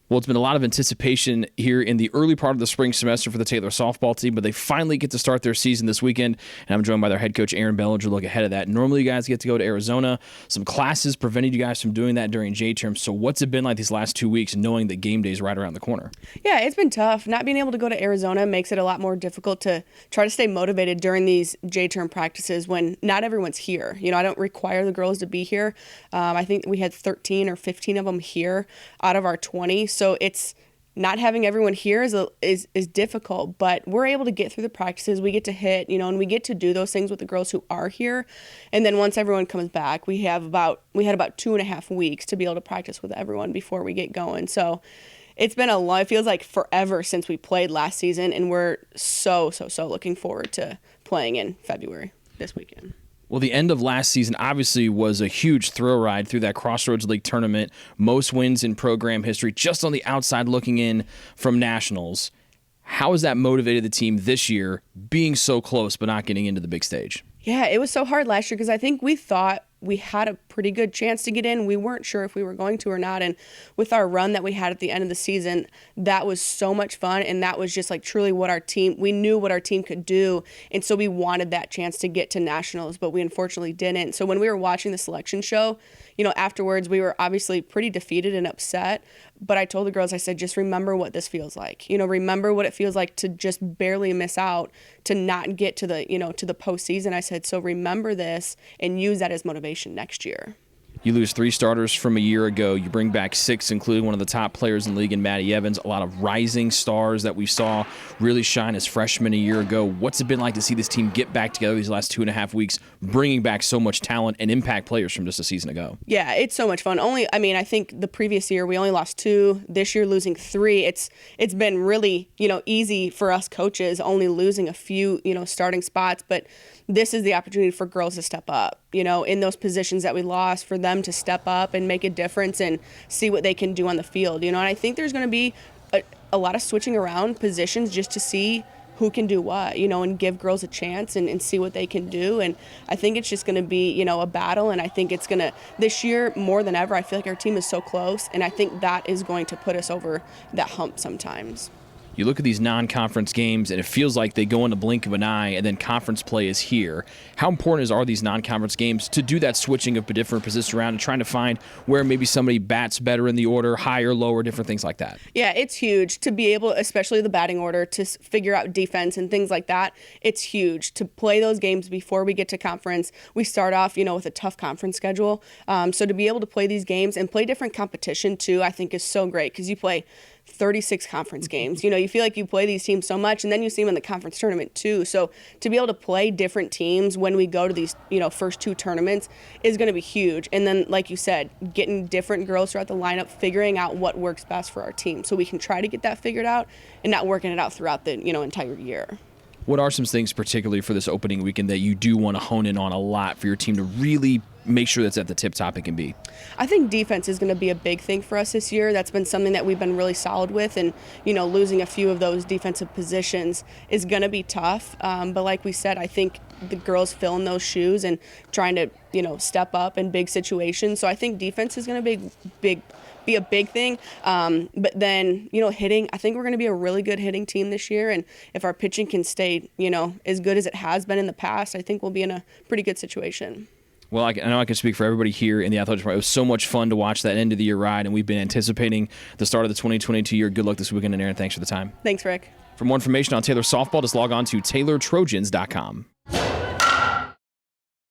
Well, it's been a lot of anticipation here in the early part of the spring semester for the Taylor softball team, but they finally get to start their season this weekend, and I'm joined by their head coach, Erin Bellinger, to look ahead of that. Normally, you guys get to go to Arizona. Some classes prevented you guys from doing that during J-term, so what's it been like these last 2 weeks knowing that game day is right around the corner? Yeah, it's been tough. Not being able to go to Arizona makes it a lot more difficult to try to stay motivated during these J-term practices when not everyone's here. I don't require the girls to be here. I think we had 13 or 15 of them here out of our 20, so it's not having everyone here is difficult, but we're able to get through the practices. We get to hit, and we get to do those things with the girls who are here. And then once everyone comes back, we had about 2.5 weeks to be able to practice with everyone before we get going. So it's been it feels like forever since we played last season, and we're so looking forward to playing in February this weekend. Well, the end of last season obviously was a huge thrill ride through that Crossroads League tournament. Most wins in program history, just on the outside looking in from nationals. How has that motivated the team this year, being so close but not getting into the big stage? Yeah, it was so hard last year because I think we thought we had a pretty good chance to get in. We weren't sure if we were going to or not. And with our run that we had at the end of the season, that was so much fun. And that was just like truly what we knew what our team could do. And so we wanted that chance to get to nationals, but we unfortunately didn't. So when we were watching the selection show, afterwards we were obviously pretty defeated and upset. But I told the girls, I said, just remember what this feels like. Remember what it feels like to just barely miss out, to not get to the, to the postseason. I said, so remember this and use that as motivation next year. You lose 3 starters from a year ago. You bring back 6, including one of the top players in the league in Maddie Evans. A lot of rising stars that we saw really shine as freshmen a year ago. What's it been like to see this team get back together these last 2.5 weeks, bringing back so much talent and impact players from just a season ago? Yeah, it's so much fun. I think the previous year we only lost 2. This year losing 3. It's been really, easy for us coaches, only losing a few, starting spots. But this is the opportunity for girls to step up, in those positions that we lost, for them to step up and make a difference and see what they can do on the field, and I think there's going to be a lot of switching around positions just to see who can do what, and give girls a chance and see what they can do. And I think it's just going to be, a battle. And I think it's going to, this year more than ever, I feel like our team is so close. And I think that is going to put us over that hump sometimes. You look at these non-conference games, and it feels like they go in the blink of an eye, and then conference play is here. How important are these non-conference games to do that switching of different positions around and trying to find where maybe somebody bats better in the order, higher, lower, different things like that? Yeah, it's huge to be able, especially the batting order, to figure out defense and things like that. It's huge to play those games before we get to conference. We start off, with a tough conference schedule. So to be able to play these games and play different competition too, I think is so great because you play 36 conference games. You feel like you play these teams so much, and then you see them in the conference tournament too. So to be able to play different teams when we go to these, first 2 tournaments is going to be huge. And then, like you said, getting different girls throughout the lineup, figuring out what works best for our team so we can try to get that figured out and not working it out throughout the, entire year. What are some things particularly for this opening weekend that you do want to hone in on a lot for your team to really make sure that's at the tip top it can be? I think defense is going to be a big thing for us this year. That's been something that we've been really solid with, and losing a few of those defensive positions is going to be tough. But like we said, I think the girls fill in those shoes and trying to step up in big situations. So I think defense is going to be a big thing. But then, hitting, I think we're going to be a really good hitting team this year. And if our pitching can stay, as good as it has been in the past, I think we'll be in a pretty good situation. Well, I know I can speak for everybody here in the Athletics Department. It was so much fun to watch that end of the year ride, and we've been anticipating the start of the 2022 year. Good luck this weekend, and Erin, thanks for the time. Thanks, Rick. For more information on Taylor softball, just log on to TaylorTrojans.com.